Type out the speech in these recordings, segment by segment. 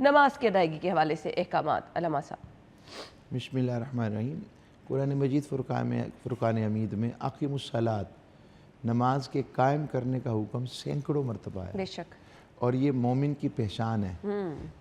نماز کی ادائیگی کے حوالے سے احکامات علامہ صاحب؟ بسم اللہ الرحمن الرحیم۔ قرآن مجید فرقان حمید میں اقیموا الصلاۃ نماز کے قائم کرنے کا حکم سینکڑوں مرتبہ ہے، بے شک، اور یہ مومن کی پہچان ہے،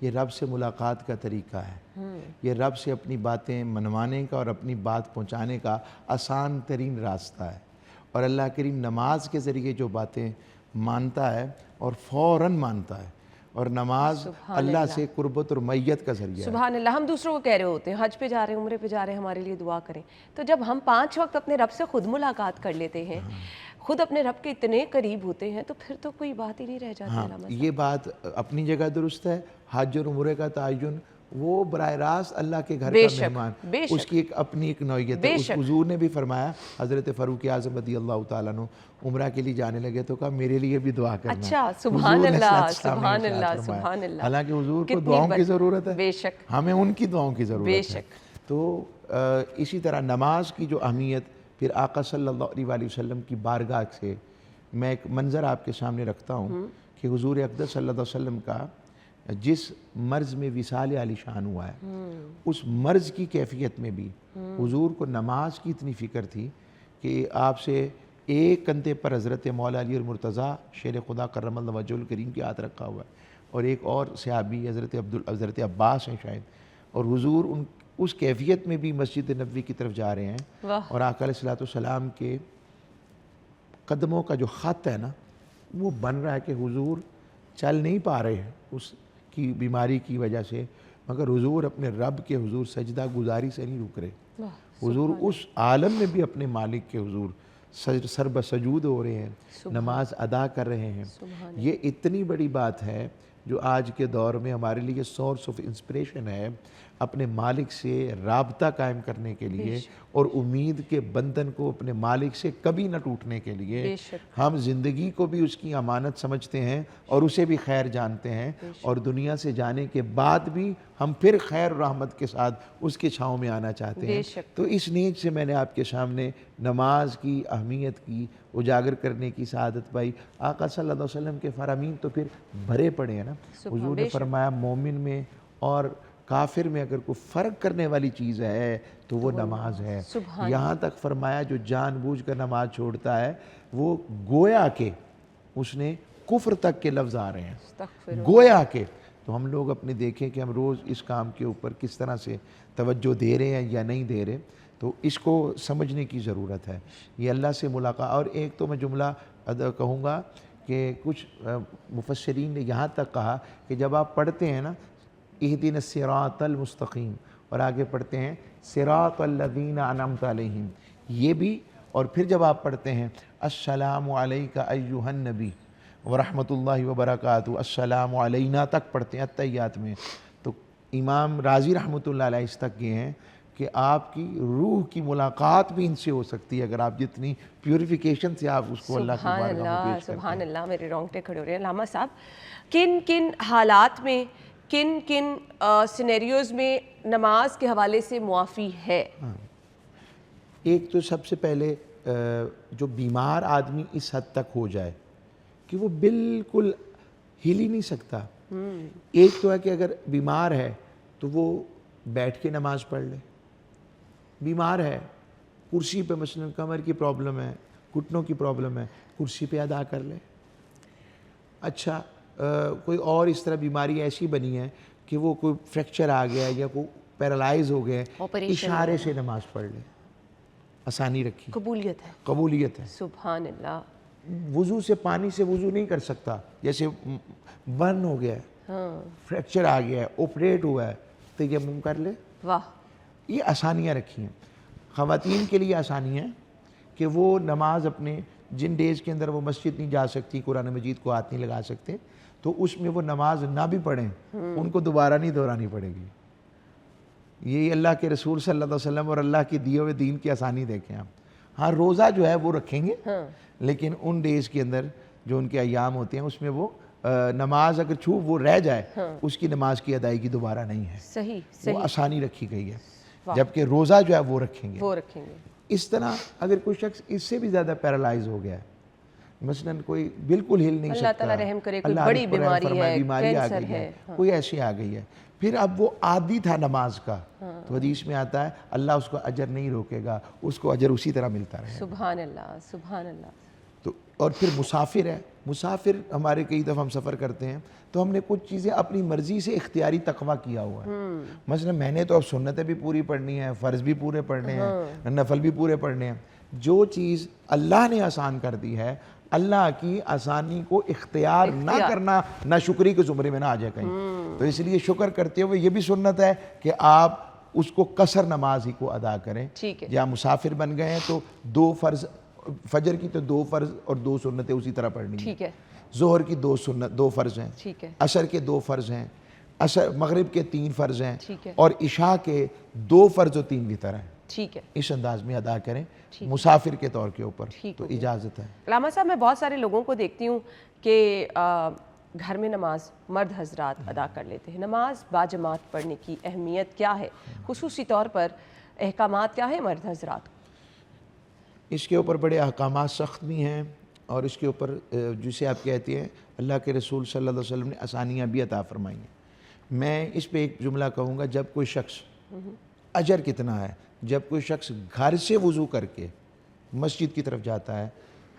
یہ رب سے ملاقات کا طریقہ ہے، یہ رب سے اپنی باتیں منوانے کا اور اپنی بات پہنچانے کا آسان ترین راستہ ہے، اور اللہ کریم نماز کے ذریعے جو باتیں مانتا ہے اور فوراً مانتا ہے، اور نماز اللہ سے قربت اور میت کا ذریعہ ہے۔ سبحان اللہ۔ ہم دوسروں کو کہہ رہے ہوتے ہیں حج پہ جا رہے ہیں، عمرے پہ جا رہے ہیں، ہمارے لیے دعا کریں، تو جب ہم 5 وقت اپنے رب سے خود ملاقات کر لیتے ہیں، خود اپنے رب کے اتنے قریب ہوتے ہیں، تو پھر تو کوئی بات ہی نہیں رہ جاتی علامہ صاحب۔ یہ بات اپنی جگہ درست ہے، حج اور عمرے کا تعین وہ براہ راست اللہ کے گھر کا مہمان، اس کی اپنی ایک نوعیت ہے۔ حضور نے بھی فرمایا، حضرت فاروق اعظم رضی اللہ تعالیٰ عنہ عمرہ کے لیے جانے لگے تو کہا میرے لیے بھی دعا کرنا۔ اچھا، سبحان اللہ، سبحان اللہ، سبحان اللہ۔ حالانکہ حضور کو دعاؤں کی ضرورت ہے، بے شک، ہمیں ان کی دعاؤں کی ضرورت ہے۔ بے شک۔ تو اسی طرح نماز کی جو اہمیت، پھر آقا صلی اللہ علیہ وسلم کی بارگاہ سے میں ایک منظر آپ کے سامنے رکھتا ہوں کہ حضور اقدس صلی اللہ علیہ وسلم کا جس مرض میں وصال عالی شان ہوا ہے، اس مرض کی کیفیت میں بھی حضور کو نماز کی اتنی فکر تھی کہ آپ سے ایک کندھے پر حضرت مولا علی المرتضیٰ شیر خدا کرم اللہ وجہہ الکریم کی ہاتھ رکھا ہوا ہے، اور ایک اور صحابی حضرت عباس ہیں شاید، اور حضور اس کیفیت میں بھی مسجد نبوی کی طرف جا رہے ہیں، اور آقا علیہ السلام کے قدموں کا جو خط ہے نا، وہ بن رہا ہے کہ حضور چل نہیں پا رہے ہیں اس کی بیماری کی وجہ سے، مگر حضور اپنے رب کے حضور سجدہ گزاری سے نہیں رک رہے، حضور اس عالم میں بھی اپنے مالک کے حضور سر بسجود ہو رہے ہیں، نماز ادا کر رہے ہیں۔ یہ اتنی بڑی بات ہے جو آج کے دور میں ہمارے لیے سورس آف انسپریشن ہے، اپنے مالک سے رابطہ قائم کرنے کے لیے اور امید کے بندھن کو اپنے مالک سے کبھی نہ ٹوٹنے کے لیے۔ ہم زندگی کو بھی اس کی امانت سمجھتے ہیں اور اسے بھی خیر جانتے ہیں، اور دنیا سے جانے کے بعد بھی ہم پھر خیر و رحمت کے ساتھ اس کے چھاؤں میں آنا چاہتے ہیں۔ تو اس نیت سے میں نے آپ کے سامنے نماز کی اہمیت کی اجاگر کرنے کی سعادت پائی۔ آقا صلی اللہ علیہ وسلم کے فرامین تو پھر بھرے پڑے ہیں نا۔ حضور نے فرمایا مومن میں اور کافر میں اگر کوئی فرق کرنے والی چیز ہے تو وہ نماز ہے۔ یہاں تک فرمایا جو جان بوجھ کر نماز چھوڑتا ہے وہ گویا کہ اس نے کفر تک کے لفظ آ رہے ہیں، گویا کہ۔ تو ہم لوگ اپنے دیکھیں کہ ہم روز اس کام کے اوپر کس طرح سے توجہ دے رہے ہیں یا نہیں دے رہے، تو اس کو سمجھنے کی ضرورت ہے۔ یہ اللہ سے ملاقات، اور ایک تو میں جملہ کہوں گا کہ کچھ مفسرین نے یہاں تک کہا کہ جب آپ پڑھتے ہیں نا اہدنا الصراط المستقیم، اور آگے پڑھتے ہیں صراط الذین انعمت علیہم، یہ بھی، اور پھر جب آپ پڑھتے ہیں السلام علیک ایھا النبی ورحمۃ اللہ وبرکاتہ، السلام علینا تک پڑھتے ہیں التحیات میں، تو امام رازی رحمۃ اللہ علیہ اس تک گئے ہیں کہ آپ کی روح کی ملاقات بھی ان سے ہو سکتی ہے اگر آپ جتنی پیوریفیکیشن سے آپ اس کو اللہ کی بارگاہ میں پیش کرتے ہیں۔ سبحان اللہ، میرے رونگٹے کھڑے ہو رہے ہیں۔ علامہ صاحب، کن کن حالات میں، کن کن سینیریوز میں نماز کے حوالے سے معافی ہے؟ ایک تو سب سے پہلے جو بیمار آدمی اس حد تک ہو جائے کہ وہ بالکل ہل ہی نہیں سکتا، ایک تو ہے کہ اگر بیمار ہے تو وہ بیٹھ کے نماز پڑھ لے، بیمار ہے کرسی پہ، مثلا کمر کی پرابلم ہے، گھٹنوں کی پرابلم ہے، کرسی پہ ادا کر لے۔ اچھا کوئی اور اس طرح بیماری ایسی بنی ہے کہ وہ کوئی فریکچر آ گیا ہے یا کوئی پیرالائز ہو گیا ہے، اشارے سے نماز پڑھ لے، آسانی رکھی، قبولیت ہے، قبولیت ہے۔ سبحان اللہ۔ وضو سے پانی سے وضو نہیں کر سکتا، جیسے برن ہو گیا ہے، فریکچر آ گیا ہے، آپریٹ ہوا ہے، تیمم کر لے۔ واہ، یہ آسانیاں رکھی ہیں۔ خواتین کے لیے آسانی ہے کہ وہ نماز اپنے جن ڈیز کے اندر وہ مسجد نہیں جا سکتی، قرآن مجید کو ہاتھ نہیں لگا سکتے، تو اس میں وہ نماز نہ بھی پڑھیں، ان کو دوبارہ نہیں دہرانی پڑے گی۔ یہ اللہ کے رسول صلی اللہ علیہ وسلم اور اللہ کے دیے ہوئے دین کی آسانی دیکھیں آپ۔ ہاں روزہ جو ہے وہ رکھیں گے، لیکن ان ڈیز کے اندر جو ان کے ایام ہوتے ہیں اس میں وہ نماز اگر وہ رہ جائے، اس کی نماز کی ادائیگی دوبارہ نہیں ہے، صحیح، وہ آسانی رکھی گئی ہے، جبکہ روزہ جو ہے وہ رکھیں گے۔ وہ رکھیں گے۔ اس طرح اگر کوئی شخص اس سے بھی زیادہ پیرالائز ہو گیا ہے، مثلاً کوئی بالکل ہل نہیں سکتا, اللہ تعالیٰ رحم کرے, کوئی اللہ بڑی رحم پر رحم بیماری فرمائے, ہے, بیماری آ کینسر گئی ہے, ہے, کوئی ایسی آ گئی ہے, پھر اب وہ عادی تھا نماز کا, تو حدیث میں آتا ہے اللہ اس کو اجر نہیں روکے گا, اس کو اجر اسی طرح ملتا رہے. سبحان اللہ, سبحان اللہ. تو اور پھر مسافر ہے, مسافر ہمارے کئی دفعہ ہم سفر کرتے ہیں تو ہم نے کچھ چیزیں اپنی مرضی سے اختیاری تقویٰ کیا ہوا ہے. مثلا میں نے تو اب سنتیں بھی پوری پڑھنی ہیں, فرض بھی پورے پڑھنے ہیں, نفل بھی پورے پڑھنے ہیں. جو چیز اللہ نے آسان کر دی ہے, اللہ کی آسانی کو اختیار نہ کرنا نہ شکری کے زمرے میں نہ آ جائے کہیں. تو اس لیے شکر کرتے ہوئے یہ بھی سنت ہے کہ آپ اس کو قصر نماز ہی کو ادا کریں. یا مسافر بن گئے ہیں تو 2 فرض, فجر کی تو 2 فرض اور 2 سنتیں اسی طرح پڑھنی ہیں. ظہر کی 2 فرض ہیں, عصر کے 2 فرض ہیں, مغرب کے 3 فرض ہیں, اور عشاء کے 2 فرض و 3 وتر ہیں. اس انداز میں ادا کریں مسافر کے طور کے اوپر, تو اجازت ہے. علامہ صاحب میں بہت سارے لوگوں کو دیکھتی ہوں کہ گھر میں نماز مرد حضرات ادا کر لیتے ہیں. نماز باجماعت پڑھنے کی اہمیت کیا ہے, خصوصی طور پر احکامات کیا ہیں مرد حضرات؟ اس کے اوپر بڑے احکامات سخت بھی ہیں, اور اس کے اوپر جسے آپ کہتے ہیں اللہ کے رسول صلی اللہ علیہ وسلم نے آسانیاں بھی عطا فرمائی ہیں. میں اس پہ ایک جملہ کہوں گا, جب کوئی شخص, اجر کتنا ہے جب کوئی شخص گھر سے وضو کر کے مسجد کی طرف جاتا ہے,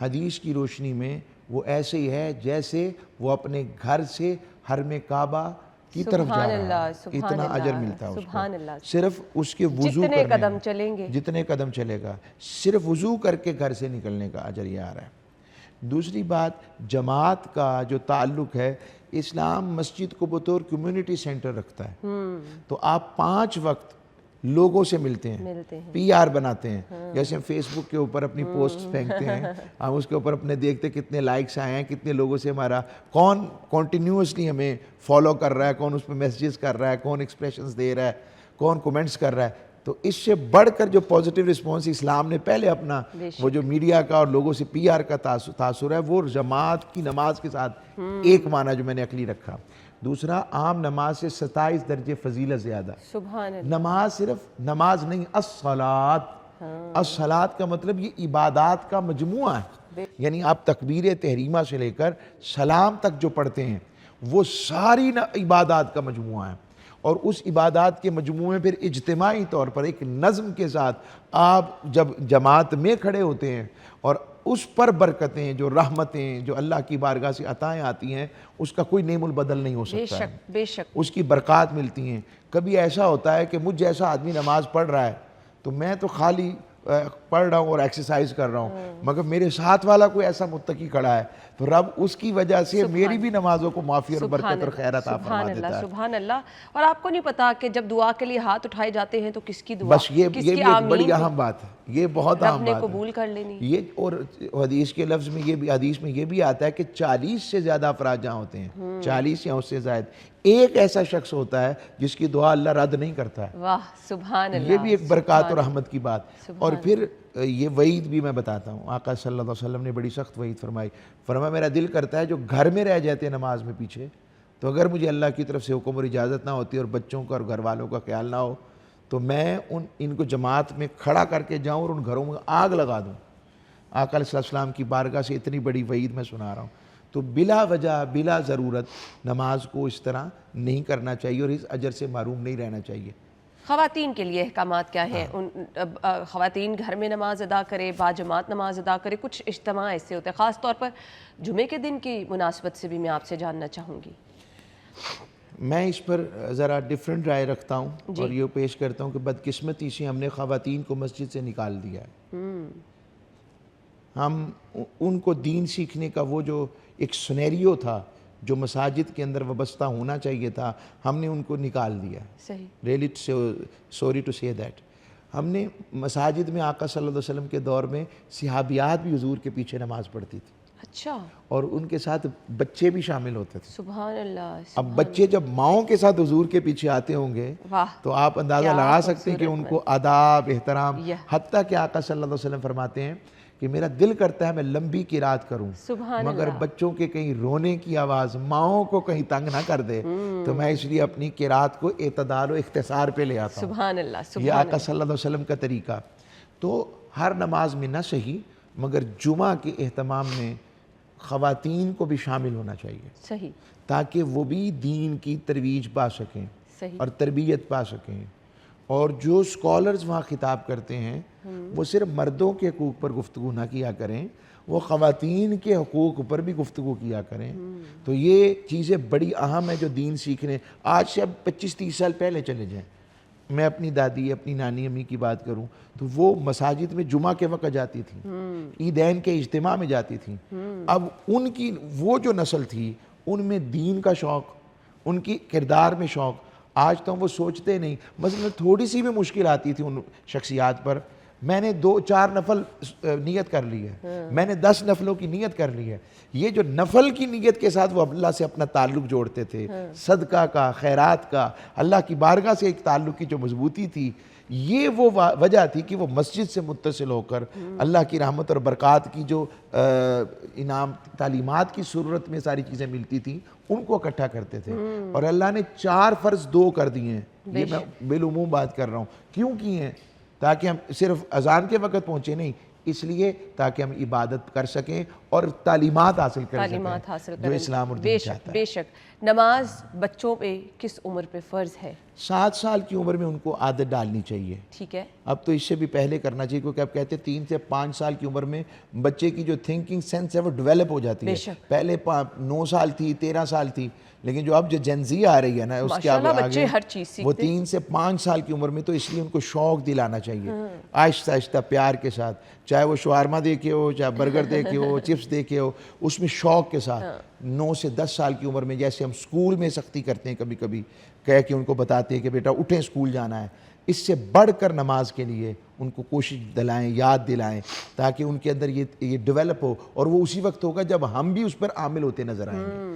حدیث کی روشنی میں وہ ایسے ہی ہے جیسے وہ اپنے گھر سے حرم کعبہ کی طرف جا رہا ہے. اتنا اجر ملتا ہے اس کو, صرف اس کے وضو جتنے قدم چلیں گے, جتنے قدم چلے گا, صرف وضو کر کے گھر سے نکلنے کا اجر یہ آ رہا ہے. دوسری بات, جماعت کا جو تعلق ہے, اسلام مسجد کو بطور کمیونٹی سینٹر رکھتا ہے. تو آپ 5 وقت لوگوں سے ملتے ہیں, پی آر بناتے ہیں. جیسے ہم فیس بک کے اوپر اپنی پوسٹ پھینکتے ہیں, ہم اس کے اوپر اپنے دیکھتے ہیں کتنے لائکس آئے ہیں, کتنے لوگوں سے ہمارا, کون کنٹینیوسلی ہمیں فالو کر رہا ہے, کون اس پہ میسیجز کر رہا ہے, کون ایکسپریشنز دے رہا ہے, کون کومنٹس کر رہا ہے. تو اس سے بڑھ کر جو پازیٹیو رسپانس اسلام نے پہلے اپنا وہ جو میڈیا کا اور لوگوں سے پی آر کا تاثر ہے, وہ جماعت کی نماز کے ساتھ ایک معنی جو میں نے عقلی رکھا. دوسرا, عام نماز سے 27 درجے فضیلت زیادہ. سبحان اللہ. نماز صرف نماز نہیں, الصلاۃ. الصلاۃ کا مطلب یہ عبادات کا مجموعہ ہے, یعنی آپ تکبیر تحریمہ سے لے کر سلام تک جو پڑھتے ہیں وہ ساری عبادات کا مجموعہ ہے. اور اس عبادات کے مجموعے میں پھر اجتماعی طور پر ایک نظم کے ساتھ آپ جب جماعت میں کھڑے ہوتے ہیں, اور اس پر برکتیں, جو رحمتیں جو اللہ کی بارگاہ سے عطائیں آتی ہیں, اس کا کوئی نیم البدل نہیں ہو سکتا ہے. بے شک اس کی برکات ملتی ہیں. کبھی ایسا ہوتا ہے کہ مجھ جیسا آدمی نماز پڑھ رہا ہے تو میں تو خالی پڑھ رہا ہوں اور ایکسرسائز کر رہا ہوں, مگر میرے ساتھ والا کوئی ایسا متقی کھڑا ہے تو رب اس کی وجہ سے میری بھی نمازوں کو معافی اور برکت اور خیر عطا فرما دیتا ہے. سبحان اللہ. اور آپ کو نہیں پتا کہ جب دعا کے لیے ہاتھ اٹھائے جاتے ہیں تو کس کی دعا, بس یہ بھی ایک بڑی اہم بات ہے, یہ بہت اہم بات ہے, قبول کر لینی. یہ اور حدیث کے لفظ میں حدیث میں یہ بھی آتا ہے کہ 40 سے زیادہ افراد جہاں ہوتے ہیں, 40 یا اس سے زائد, ایک ایسا شخص ہوتا ہے جس کی دعا اللہ رد نہیں کرتا ہے. واہ سبحان اللہ. یہ بھی ایک برکات اور رحمت کی بات. اور پھر یہ وعید بھی میں بتاتا ہوں, آقا صلی اللہ علیہ وسلم نے بڑی سخت وعید فرمائی. فرمایا میرا دل کرتا ہے جو گھر میں رہ جاتے ہیں نماز میں پیچھے, تو اگر مجھے اللہ کی طرف سے حکم اور اجازت نہ ہوتی اور بچوں کا اور گھر والوں کا خیال نہ ہو تو میں ان کو جماعت میں کھڑا کر کے جاؤں اور ان گھروں میں آگ لگا دوں. آقا علیہ السلام کی بارگاہ سے اتنی بڑی وعید میں سنا رہا ہوں. تو بلا وجہ بلا ضرورت نماز کو اس طرح نہیں کرنا چاہیے اور اس اجر سے محروم نہیں رہنا چاہیے. خواتین کے لیے احکامات کیا ہیں؟ خواتین گھر میں نماز ادا کرے, باجماعت نماز ادا کرے, کچھ اجتماع ایسے ہوتے ہیں, خاص طور پر جمعے کے دن کی مناسبت سے بھی میں آپ سے جاننا چاہوں گی. میں اس پر ذرا ڈیفرنٹ رائے رکھتا ہوں اور یہ پیش کرتا ہوں کہ بدقسمتی سے ہم نے خواتین کو مسجد سے نکال دیا ہے. ہم ان کو دین سیکھنے کا وہ جو ایک سنیریو تھا جو مساجد کے اندر وابستہ ہونا چاہیے تھا, ہم نے ان کو نکال دیا. صحیح. ریلی سوری ٹو سے دیٹ. ہم نے مساجد میں آقا صلی اللہ علیہ وسلم کے دور میں صحابیات بھی حضور کے پیچھے نماز پڑھتی تھی. اچھا. اور ان کے ساتھ بچے بھی شامل ہوتے تھے. سبحان اللہ. اب بچے جب ماؤں کے ساتھ حضور کے پیچھے آتے ہوں گے تو آپ اندازہ لگا سکتے ہیں کہ ان کو آداب, احترام, حتیٰ کہ آقا صلی اللہ علیہ وسلم فرماتے ہیں کہ میرا دل کرتا ہے میں لمبی قرات کروں, مگر بچوں کے کہیں رونے کی آواز ماؤں کو کہیں تنگ نہ کر دے, تو میں اس لیے اپنی قرات کو اعتدال و اختصار پہ لے آتا ہوں. سبحان اللہ. یہ آقا صلی اللہ علیہ وسلم کا طریقہ. تو ہر نماز میں نہ صحیح مگر جمعہ کے اہتمام میں خواتین کو بھی شامل ہونا چاہیے صحیح تاکہ وہ بھی دین کی ترویج پا سکیں صحیح اور تربیت پا سکیں. اور جو سکولرز وہاں خطاب کرتے ہیں وہ صرف مردوں کے حقوق پر گفتگو نہ کیا کریں, وہ خواتین کے حقوق پر بھی گفتگو کیا کریں. تو یہ چیزیں بڑی اہم ہیں جو دین سیکھنے. آج سے اب 25-30 سال پہلے چلے جائیں, میں اپنی دادی اپنی نانی امی کی بات کروں تو وہ مساجد میں جمعہ کے وقت جاتی تھیں, عیدین کے اجتماع میں جاتی تھیں. اب ان کی وہ جو نسل تھی ان میں دین کا شوق, ان کی کردار میں شوق, آج تو ہم وہ سوچتے نہیں. مثلا تھوڑی سی بھی مشکل آتی تھی ان شخصیات پر, میں نے 2-4 نفل نیت کر لی ہے, میں نے 10 نفلوں کی نیت کر لی ہے. یہ جو نفل کی نیت کے ساتھ وہ اللہ سے اپنا تعلق جوڑتے تھے, صدقہ کا, خیرات کا, اللہ کی بارگاہ سے ایک تعلق کی جو مضبوطی تھی, یہ وہ وجہ تھی کہ وہ مسجد سے متصل ہو کر اللہ کی رحمت اور برکات کی جو انعام تعلیمات کی صورت میں ساری چیزیں ملتی تھیں ان کو اکٹھا کرتے تھے. اور اللہ نے 4 فرض 2 کر دیے ہیں. یہ میں بالعموم بات کر رہا ہوں. کیوں کیے ہیں؟ تاکہ ہم صرف اذان کے وقت پہنچے نہیں, اس لیے تاکہ ہم عبادت کر سکیں اور تعلیمات حاصل کر سکیں جو اسلام اور دین چاہتا ہے. بے شک. نماز بچوں پہ کس عمر پہ فرض ہے؟ 7 سال کی عمر میں ان کو عادت ڈالنی چاہیے. ٹھیک ہے. اب تو اس سے بھی پہلے کرنا چاہیے, کیونکہ اب کہتے ہیں 3 سے 5 سال کی عمر میں بچے کی جو تھنکنگ سینس ہے وہ ڈیولپ ہو جاتی ہے. پہلے 9 سال تھی, 13 سال تھی, لیکن جو اب جو جنزی آ رہی ہے نا اس کے آگے وہ 3 سے 5 سال کی عمر میں, تو اس لیے ان کو شوق دلانا چاہیے آہستہ آہستہ پیار کے ساتھ, چاہے وہ شاورما دیکھے ہو, چاہے برگر دیکھے ہو, چپس دیکھے ہو, اس میں شوق کے ساتھ. 9 سے 10 سال کی عمر میں جیسے ہم سکول میں سختی کرتے ہیں کبھی کبھی, کہہ کے ان کو بتاتے ہیں کہ بیٹا اٹھیں سکول جانا ہے, اس سے بڑھ کر نماز کے لیے ان کو کوشش دلائیں, یاد دلائیں, تاکہ ان کے اندر یہ ڈیولپ ہو. اور وہ اسی وقت ہوگا جب ہم بھی اس پر عامل ہوتے نظر آئیں گے.